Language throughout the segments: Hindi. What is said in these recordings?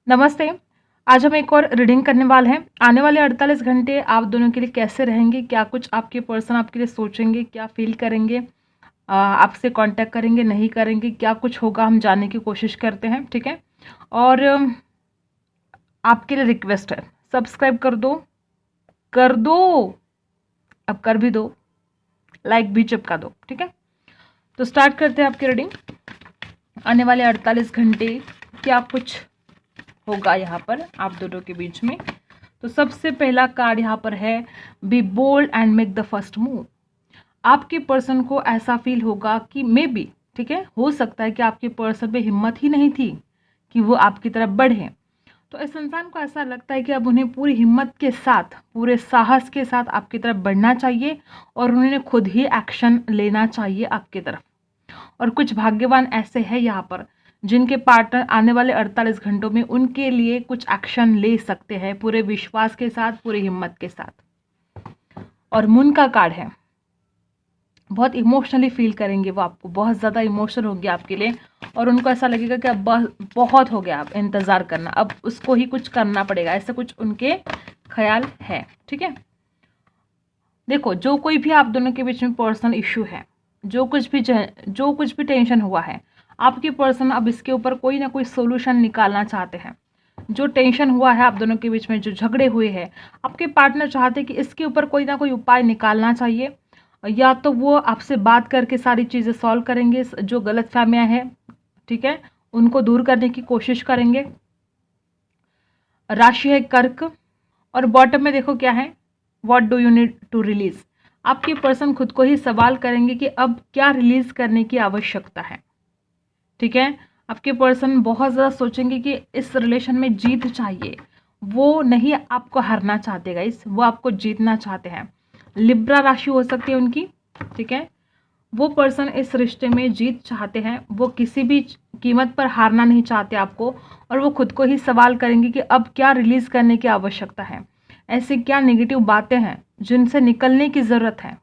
नमस्ते। आज हम एक और रीडिंग करने वाले हैं। आने वाले 48 घंटे आप दोनों के लिए कैसे रहेंगे, क्या कुछ आपके पर्सन आपके लिए सोचेंगे, क्या फील करेंगे, आपसे कांटेक्ट करेंगे नहीं करेंगे, क्या कुछ होगा, हम जानने की कोशिश करते हैं। ठीक है। और आपके लिए रिक्वेस्ट है, सब्सक्राइब कर दो, अब कर भी दो, लाइक भी चिपका दो। ठीक है, तो स्टार्ट करते हैं आपकी रीडिंग। आने वाले 48 घंटे क्या कुछ होगा यहाँ पर आप दोनों के बीच में। तो सबसे पहला कार्ड यहाँ पर है be bold and make the first move. आपके पर्सन को ऐसा फील होगा कि मे बी, ठीक है, हो सकता है कि आपके पर्सन पे हिम्मत ही नहीं थी कि वो आपकी तरफ बढ़े। तो इस इंसान को ऐसा लगता है कि अब उन्हें पूरी हिम्मत के साथ, पूरे साहस के साथ आपकी तरफ बढ़ना चाहिए और उन्हें खुद ही एक्शन लेना चाहिए आपकी तरफ। और कुछ भाग्यवान ऐसे हैं यहाँ पर जिनके पार्टनर आने वाले 48 घंटों में उनके लिए कुछ एक्शन ले सकते हैं पूरे विश्वास के साथ, पूरी हिम्मत के साथ। और मून का कार्ड है, बहुत इमोशनली फील करेंगे वो आपको, बहुत ज़्यादा इमोशनल होगी आपके लिए और उनको ऐसा लगेगा कि अब बहुत हो गया, अब इंतज़ार करना, अब उसको ही कुछ करना पड़ेगा, ऐसा कुछ उनके ख्याल है। ठीक है, देखो, जो कोई भी आप दोनों के बीच में पर्सनल इश्यू है, जो कुछ भी टेंशन हुआ है, आपके पर्सन अब इसके ऊपर कोई ना कोई सोल्यूशन निकालना चाहते हैं। जो टेंशन हुआ है आप दोनों के बीच में, जो झगड़े हुए हैं, आपके पार्टनर चाहते हैं कि इसके ऊपर कोई ना कोई उपाय निकालना चाहिए। या तो वो आपसे बात करके सारी चीज़ें सॉल्व करेंगे, जो गलतफहमियां हैं, ठीक है, उनको दूर करने की कोशिश करेंगे। राशि है कर्क और बॉटम में देखो क्या है, what do you need to release. आपके पर्सन खुद को ही सवाल करेंगे कि अब क्या रिलीज करने की आवश्यकता है। ठीक है, आपके पर्सन बहुत ज़्यादा सोचेंगे कि इस रिलेशन में जीत चाहिए, वो नहीं आपको हारना चाहते गाइस, वो आपको जीतना चाहते हैं। लिब्रा राशि हो सकती है उनकी। ठीक है, वो पर्सन इस रिश्ते में जीत चाहते हैं, वो किसी भी कीमत पर हारना नहीं चाहते आपको, और वो खुद को ही सवाल करेंगे कि अब क्या रिलीज करने की आवश्यकता है, ऐसी क्या नेगेटिव बातें हैं जिनसे निकलने की ज़रूरत है।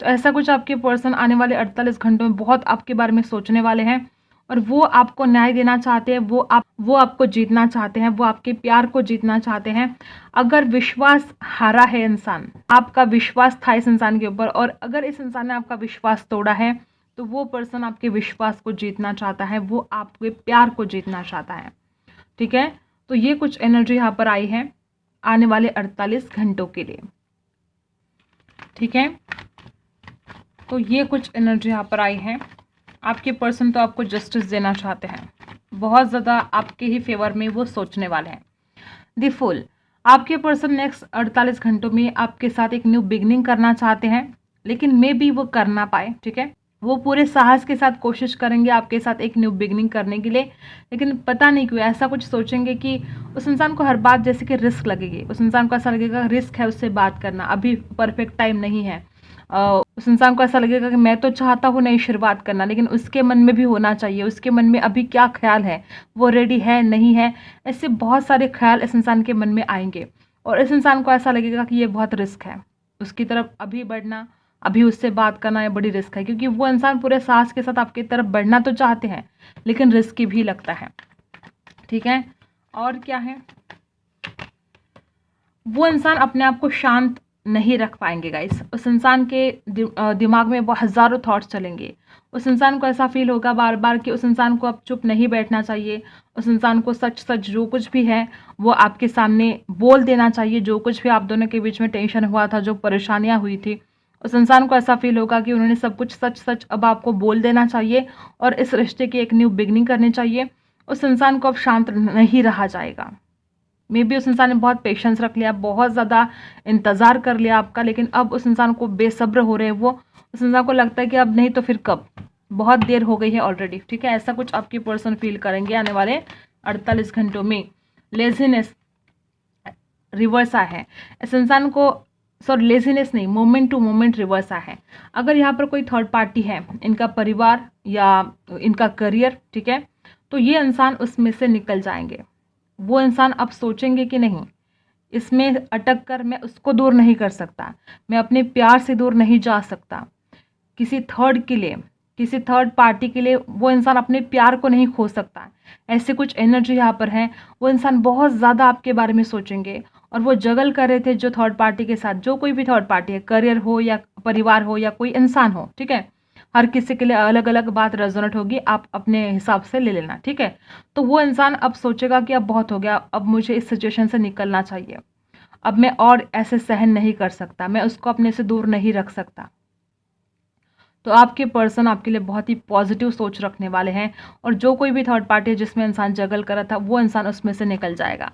तो ऐसा कुछ आपके पर्सन आने वाले 48 घंटों में बहुत आपके बारे में सोचने वाले हैं और वो आपको न्याय देना चाहते हैं, वो आपको जीतना चाहते हैं, वो आपके प्यार को जीतना चाहते हैं। अगर विश्वास हारा है इंसान, आपका विश्वास था इस इंसान के ऊपर, और अगर इस इंसान ने आपका विश्वास तोड़ा है, तो वो पर्सन आपके विश्वास को जीतना चाहता है, वो आपके प्यार को जीतना चाहता है। ठीक है, तो ये कुछ एनर्जी यहाँ पर आई है आने वाले 48 घंटों के लिए। ठीक है, तो ये कुछ एनर्जी यहाँ पर आई है। आपके पर्सन तो आपको जस्टिस देना चाहते हैं, बहुत ज़्यादा आपके ही फेवर में वो सोचने वाले हैं। द फूल, आपके पर्सन नेक्स्ट 48 घंटों में आपके साथ एक न्यू बिगनिंग करना चाहते हैं, लेकिन मे बी वो कर ना पाए। ठीक है, वो पूरे साहस के साथ कोशिश करेंगे आपके साथ एक न्यू बिगनिंग करने के लिए, लेकिन पता नहीं क्यों ऐसा कुछ सोचेंगे कि उस इंसान को हर बात जैसे कि रिस्क लगेगी, उस इंसान को ऐसा लगेगा रिस्क है उससे बात करना, अभी परफेक्ट टाइम नहीं है। उस इंसान को ऐसा लगेगा कि मैं तो चाहता हूँ नई शुरुआत करना, लेकिन उसके मन में भी होना चाहिए, उसके मन में अभी क्या ख्याल है, वो रेडी है नहीं है, ऐसे बहुत सारे ख्याल इस इंसान के मन में आएंगे और इस इंसान को ऐसा लगेगा कि ये बहुत रिस्क है, उसकी तरफ अभी बढ़ना, अभी उससे बात करना ये बड़ी रिस्क है, क्योंकि वो इंसान पूरे साहस के साथ आपकी तरफ बढ़ना तो चाहते हैं लेकिन रिस्की भी लगता है। ठीक है, और क्या है, वो इंसान अपने आप को शांत नहीं रख पाएंगे गाइस, उस इंसान के दिमाग में बहुत हज़ारों थॉट्स चलेंगे। उस इंसान को ऐसा फील होगा बार बार कि उस इंसान को अब चुप नहीं बैठना चाहिए, उस इंसान को सच सच जो कुछ भी है वो आपके सामने बोल देना चाहिए, जो कुछ भी आप दोनों के बीच में टेंशन हुआ था, जो परेशानियां हुई थी, उस इंसान को ऐसा फील होगा कि उन्होंने सब कुछ सच सच अब आपको बोल देना चाहिए और इस रिश्ते की एक न्यू बिगनिंग करनी चाहिए। उस इंसान को अब शांत नहीं रहा जाएगा। मे बी उस इंसान ने बहुत पेशेंस रख लिया, बहुत ज़्यादा इंतज़ार कर लिया आपका, लेकिन अब उस इंसान को बेसब्र हो रहे हैं वो, उस इंसान को लगता है कि अब नहीं तो फिर कब, बहुत देर हो गई है ऑलरेडी। ठीक है, ऐसा कुछ आपकी पर्सन फील करेंगे आने वाले 48 घंटों में। लेजीनेस रिवर्स आया है इस इंसान को, सॉरी लेजीनेस नहीं, मोमेंट टू मोमेंट रिवर्स आया है। अगर यहाँ पर कोई थर्ड पार्टी है, इनका परिवार या इनका करियर, ठीक है, तो ये इंसान उसमें से निकल जाएंगे। वो इंसान अब सोचेंगे कि नहीं, इसमें अटक कर मैं उसको दूर नहीं कर सकता, मैं अपने प्यार से दूर नहीं जा सकता, किसी थर्ड के लिए किसी थर्ड पार्टी के लिए वो इंसान अपने प्यार को नहीं खो सकता। ऐसे कुछ एनर्जी यहाँ पर है। वो इंसान बहुत ज़्यादा आपके बारे में सोचेंगे और वो जगल कर रहे थे जो थर्ड पार्टी के साथ, जो कोई भी थर्ड पार्टी है, करियर हो या परिवार हो या कोई इंसान हो, ठीक है। हर किसी के लिए अलग अलग बात रेजोनेट होगी, आप अपने हिसाब से ले लेना, ठीक है। तो वो इंसान अब सोचेगा कि अब बहुत हो गया, अब मुझे इस सिचुएशन से निकलना चाहिए, अब मैं और ऐसे सहन नहीं कर सकता, मैं उसको अपने से दूर नहीं रख सकता। तो आपके पर्सन आपके लिए बहुत ही पॉजिटिव सोच रखने वाले हैं और जो कोई भी थर्ड पार्टी है जिसमें इंसान जगल कर रहा था, वो इंसान उसमें से निकल जाएगा।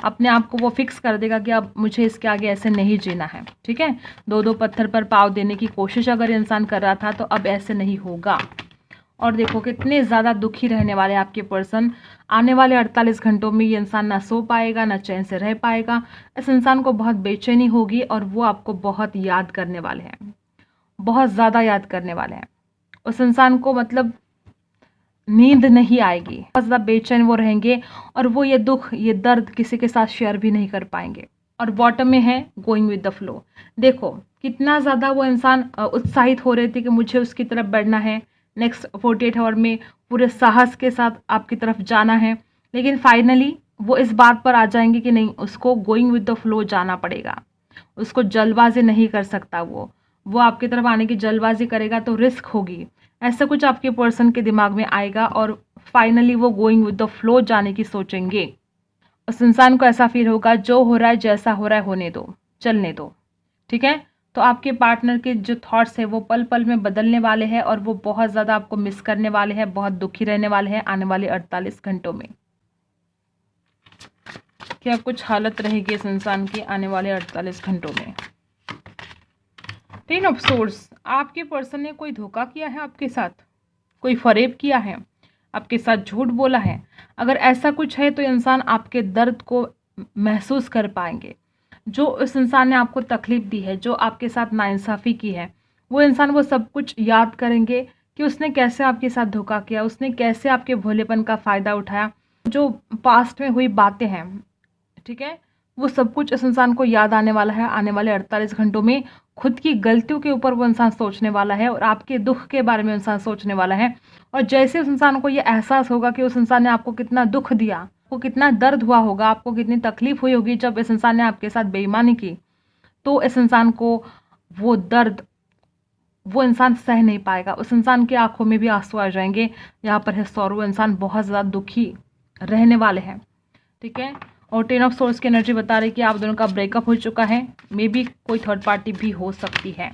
अपने आप को वो फिक्स कर देगा कि अब मुझे इसके आगे ऐसे नहीं जीना है, ठीक है। दो दो पत्थर पर पाँव देने की कोशिश अगर इंसान कर रहा था तो अब ऐसे नहीं होगा। और देखो कितने ज़्यादा दुखी रहने वाले आपके पर्सन। आने वाले 48 घंटों में ये इंसान ना सो पाएगा, ना चैन से रह पाएगा। इस इंसान को बहुत बेचैनी होगी और वो आपको बहुत याद करने वाले हैं, बहुत ज़्यादा याद करने वाले हैं। उस इंसान को मतलब नींद नहीं आएगी, बहुत ज़्यादा बेचैन वो रहेंगे और वो ये दुख, ये दर्द किसी के साथ शेयर भी नहीं कर पाएंगे। और बॉटम में है गोइंग विद द फ्लो। देखो कितना ज़्यादा वो इंसान उत्साहित हो रहे थे कि मुझे उसकी तरफ बढ़ना है, नेक्स्ट 48 आवर में पूरे साहस के साथ आपकी तरफ जाना है। लेकिन फाइनली वो इस बात पर आ जाएंगे कि नहीं, उसको गोइंग विद द फ्लो जाना पड़ेगा, उसको जल्दबाजी नहीं कर सकता। वो आपकी तरफ आने की जल्दबाजी करेगा तो रिस्क होगी, ऐसा कुछ आपके पर्सन के दिमाग में आएगा और फाइनली वो गोइंग विद द फ्लो जाने की सोचेंगे। उस इंसान को ऐसा फील होगा जो हो रहा है, जैसा हो रहा है होने दो, चलने दो, ठीक है। तो आपके पार्टनर के जो थॉट्स है वो पल पल में बदलने वाले हैं और वो बहुत ज़्यादा आपको मिस करने वाले हैं, बहुत दुखी रहने वाले हैं आने वाले 48 घंटों में। क्या कुछ हालत रहेगी इस इंसान की आने वाले 48 घंटों में? 10 ऑफ सोर्ड्स। आपके पर्सन ने कोई धोखा किया है आपके साथ, कोई फरेब किया है, आपके साथ झूठ बोला है। अगर ऐसा कुछ है तो इंसान आपके दर्द को महसूस कर पाएंगे। जो उस इंसान ने आपको तकलीफ दी है, जो आपके साथ नाइंसाफ़ी की है, वो इंसान वो सब कुछ याद करेंगे कि उसने कैसे आपके साथ धोखा किया, उसने कैसे आपके भोलेपन का फ़ायदा उठाया। जो पास्ट में हुई बातें हैं, ठीक है, वो सब कुछ इस इंसान को याद आने वाला है आने वाले 48 घंटों में। खुद की गलतियों के ऊपर वो इंसान सोचने वाला है और आपके दुख के बारे में इंसान सोचने वाला है। और जैसे उस इंसान को ये एहसास होगा कि उस इंसान ने आपको कितना दुख दिया, आपको कितना दर्द हुआ होगा, आपको कितनी तकलीफ हुई होगी जब इस इंसान ने आपके साथ बेईमानी की, तो इस इंसान को वो दर्द, वो इंसान सह नहीं पाएगा। उस इंसान की आंखों में भी आंसू आ जाएंगे। यहाँ पर है सौरव, इंसान बहुत ज़्यादा दुखी रहने वाले हैं, ठीक है। और 10 ऑफ सोर्स की एनर्जी बता रही है कि आप दोनों का ब्रेकअप हो चुका है, मे बी कोई थर्ड पार्टी भी हो सकती है।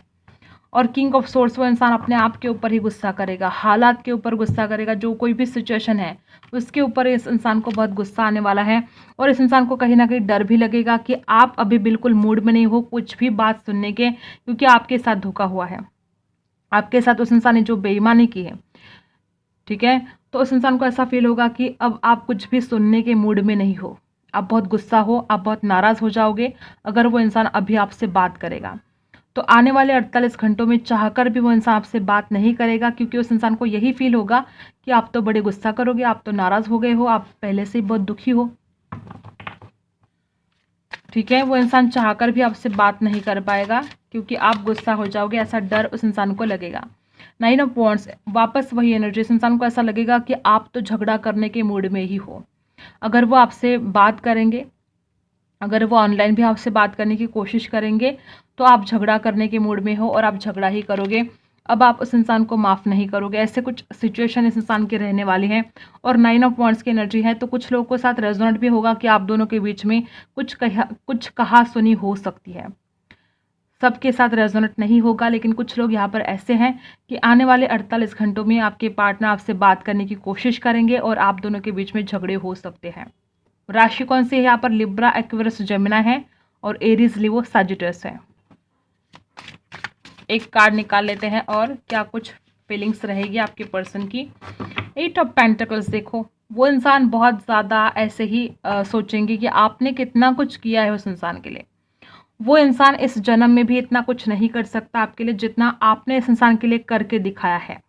और किंग ऑफ सोर्स, वो इंसान अपने आप के ऊपर ही गुस्सा करेगा, हालात के ऊपर गुस्सा करेगा, जो कोई भी सिचुएशन है उसके ऊपर इस इंसान को बहुत गुस्सा आने वाला है। और इस इंसान को कहीं ना कहीं डर भी लगेगा कि आप अभी बिल्कुल मूड में नहीं हो कुछ भी बात सुनने के, क्योंकि आपके साथ धोखा हुआ है, आपके साथ उस इंसान ने जो बेईमानी की है, ठीक है। तो उस इंसान को ऐसा फील होगा कि अब आप कुछ भी सुनने के मूड में नहीं हो, आप बहुत गुस्सा हो, आप बहुत नाराज़ हो जाओगे अगर वो इंसान अभी आपसे बात करेगा। तो आने वाले 48 घंटों में चाहकर भी वो इंसान आपसे बात नहीं करेगा, क्योंकि उस इंसान को यही फील होगा कि आप तो बड़े गुस्सा करोगे, आप तो नाराज़ हो गए हो, आप पहले से ही बहुत दुखी हो, ठीक है। वो इंसान चाहकर भी आपसे बात नहीं कर पाएगा क्योंकि आप गुस्सा हो जाओगे, ऐसा डर उस इंसान को लगेगा। 9 ऑफ वांड्स, वापस वही एनर्जी, इस इंसान को ऐसा लगेगा कि आप तो झगड़ा करने के मूड में ही हो। अगर वो आपसे बात करेंगे, अगर वो ऑनलाइन भी आपसे बात करने की कोशिश करेंगे तो आप झगड़ा करने के मूड में हो और आप झगड़ा ही करोगे। अब आप उस इंसान को माफ़ नहीं करोगे। ऐसे कुछ सिचुएशन इस इंसान की रहने वाली है। और 9 ऑफ वांड्स की एनर्जी है, तो कुछ लोगों के साथ रेजोनेट भी होगा कि आप दोनों के बीच में कुछ कहा सुनी हो सकती है। सबके साथ रेजोनेट नहीं होगा, लेकिन कुछ लोग यहाँ पर ऐसे हैं कि आने वाले 48 घंटों में आपके पार्टनर आपसे बात करने की कोशिश करेंगे और आप दोनों के बीच में झगड़े हो सकते हैं। राशि कौन सी है यहाँ पर? लिब्रा, एक्वेरियस, जेमिनी है और एरीज, लियो, सजिटस है। एक कार्ड निकाल लेते हैं और क्या कुछ फीलिंग्स रहेगी आपके पर्सन की। 8 ऑफ पेंटिकल्स, देखो वो इंसान बहुत ज़्यादा ऐसे ही सोचेंगे कि आपने कितना कुछ किया है उस इंसान के लिए। वो इंसान इस जन्म में भी इतना कुछ नहीं कर सकता आपके लिए जितना आपने इस इंसान के लिए करके दिखाया है।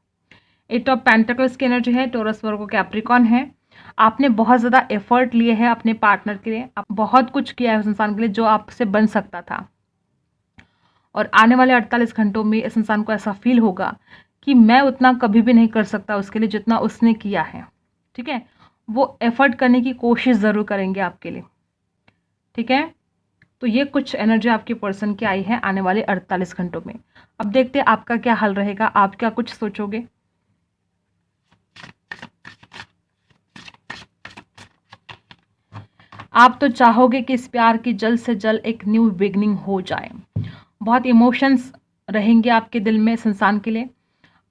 8 ऑफ पेंटिकल्स की एनर्जी है, टोरस, वर्गो, कैप्रिकॉन है। आपने बहुत ज़्यादा एफर्ट लिए हैं अपने पार्टनर के लिए, आप बहुत कुछ किया है उस इंसान के लिए जो आपसे बन सकता था। और आने वाले 48 घंटों में इस इंसान को ऐसा फील होगा कि मैं उतना कभी भी नहीं कर सकता उसके लिए जितना उसने किया है, ठीक है। वो एफर्ट करने की कोशिश ज़रूर करेंगे आपके लिए, ठीक है। तो ये कुछ एनर्जी आपके पर्सन की आई है आने वाले 48 घंटों में। अब देखते हैं आपका क्या हल रहेगा, आप क्या कुछ सोचोगे। आप तो चाहोगे कि इस प्यार की जल्द से जल्द एक न्यू बिगनिंग हो जाए। बहुत इमोशंस रहेंगे आपके दिल में इस इंसान के लिए।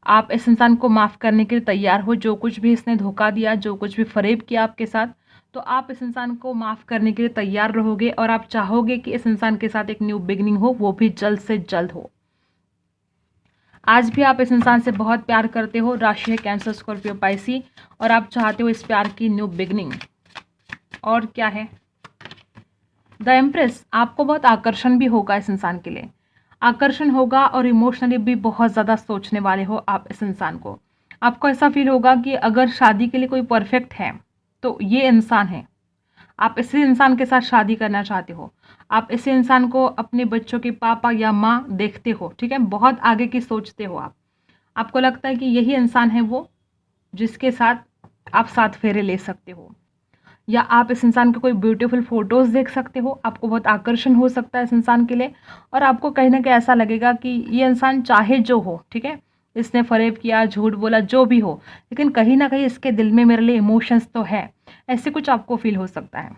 आप इस इंसान को माफ़ करने के लिए तैयार हो, जो कुछ भी इसने धोखा दिया, जो कुछ भी फरेब किया आपके साथ, तो आप इस इंसान को माफ़ करने के लिए तैयार रहोगे और आप चाहोगे कि इस इंसान के साथ एक न्यू बिगनिंग हो, वो भी जल्द से जल्द हो। आज भी आप इस इंसान से बहुत प्यार करते हो, राशि है कैंसर, स्कॉर्पियो, पाइसी, और आप चाहते हो इस प्यार की न्यू बिगनिंग। और क्या है, द एम्प्रेस। आपको बहुत आकर्षण भी होगा इस इंसान के लिए, आकर्षण होगा और इमोशनली भी बहुत ज़्यादा सोचने वाले हो आप इस इंसान को। आपको ऐसा फील होगा कि अगर शादी के लिए कोई परफेक्ट है तो ये इंसान है। आप इसी इंसान के साथ शादी करना चाहते हो, आप इसी इंसान को अपने बच्चों के पापा या माँ देखते हो, ठीक है। बहुत आगे की सोचते हो आप। आपको लगता है कि यही इंसान है वो जिसके साथ आप 7 फेरे ले सकते हो, या आप इस इंसान के कोई ब्यूटीफुल फोटोज़ देख सकते हो। आपको बहुत आकर्षण हो सकता है इस इंसान के लिए, और आपको कहीं ना कहीं ऐसा लगेगा कि ये इंसान चाहे जो हो, ठीक है, इसने फरेब किया, झूठ बोला, जो भी हो, लेकिन कहीं ना कहीं इसके दिल में मेरे लिए इमोशंस तो है। ऐसे कुछ आपको फील हो सकता है।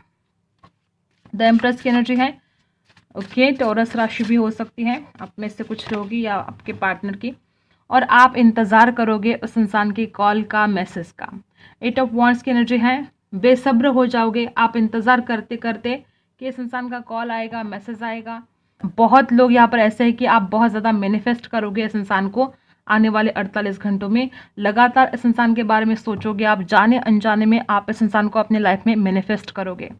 द एम्प्रेस की एनर्जी है, ओके। टॉरस राशि भी हो सकती है, आप में से कुछ लोगी या आपके पार्टनर की, और आप इंतज़ार करोगे उस इंसान की कॉल का, मैसेज का। 8 ऑफ वॉन्ड्स की एनर्जी है, बेसब्र हो जाओगे आप इंतज़ार करते करते कि इस इंसान का कॉल आएगा, मैसेज आएगा। बहुत लोग यहाँ पर ऐसे हैं कि आप बहुत ज़्यादा मैनिफेस्ट करोगे इस इंसान को आने वाले 48 घंटों में। लगातार इस इंसान के बारे में सोचोगे, आप जाने अनजाने में आप इस इंसान को अपने लाइफ में मैनिफेस्ट करोगे।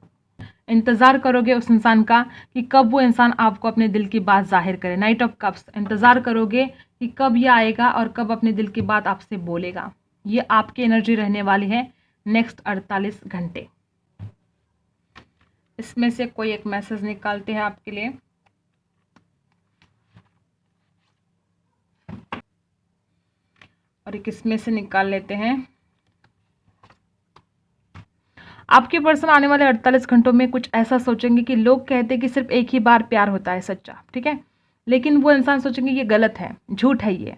इंतज़ार करोगे उस इंसान का कि कब वो इंसान आपको अपने दिल की बात जाहिर करे। नाइट ऑफ कप्स, इंतज़ार करोगे कि कब ये आएगा और कब अपने दिल की बात आपसे बोलेगा। ये आपकी एनर्जी रहने वाली है नेक्स्ट 48 घंटे। इसमें से कोई एक मैसेज निकालते हैं आपके लिए। और एक इसमें से निकाल लेते हैं। आपके पर्सन आने वाले 48 घंटों में कुछ ऐसा सोचेंगे कि लोग कहते हैं कि सिर्फ एक ही बार प्यार होता है सच्चा, ठीक है, लेकिन वो इंसान सोचेंगे ये गलत है, झूठ है ये।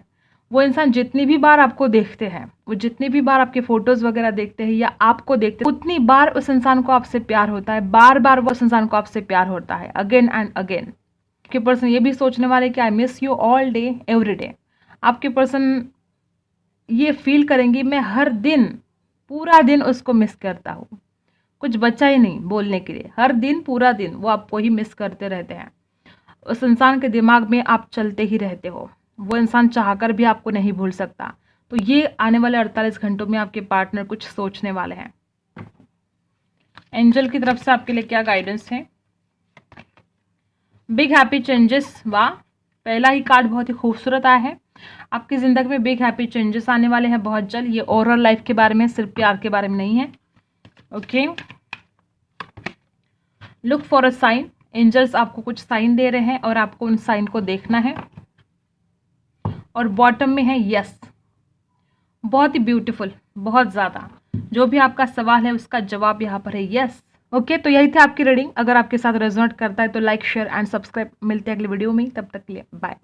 वो इंसान जितनी भी बार आपको देखते हैं, वो जितनी भी बार आपके फोटोज़ वगैरह देखते हैं या आपको देखते हैं, उतनी बार उस इंसान को आपसे प्यार होता है, बार बार वो उस इंसान को आपसे प्यार होता है, अगेन एंड अगेन। आपके पर्सन ये भी सोचने वाले कि I miss you all day every day. आपके पर्सन ये फील करेंगे मैं हर दिन, पूरा दिन उसको मिस करता हूँ। कुछ बचा ही नहीं बोलने के लिए, हर दिन पूरा दिन वो आपको ही मिस करते रहते हैं। उस इंसान के दिमाग में आप चलते ही रहते हो, वो इंसान चाहकर भी आपको नहीं भूल सकता। तो ये आने वाले 48 घंटों में आपके पार्टनर कुछ सोचने वाले हैं। एंजल की तरफ से आपके लिए क्या गाइडेंस है? Big happy changes. वाह, पहला ही कार्ड बहुत ही खूबसूरत आया है। आपकी ज़िंदगी में बिग हैप्पी चेंजेस आने वाले हैं बहुत जल्द। ये ओवरऑल लाइफ के बारे में, सिर्फ प्यार के बारे में नहीं है, okay. Look for a sign. Angels आपको कुछ साइन दे रहे हैं और आपको उन साइन को देखना है। और बॉटम में है यस। बहुत ही ब्यूटीफुल, बहुत ज़्यादा। जो भी आपका सवाल है उसका जवाब यहाँ पर है यस, ओके। तो यही थी आपकी रीडिंग। अगर आपके साथ रेजोनेट करता है तो लाइक, शेयर एंड सब्सक्राइब। मिलते हैं अगली वीडियो में, तब तक के लिए बाय।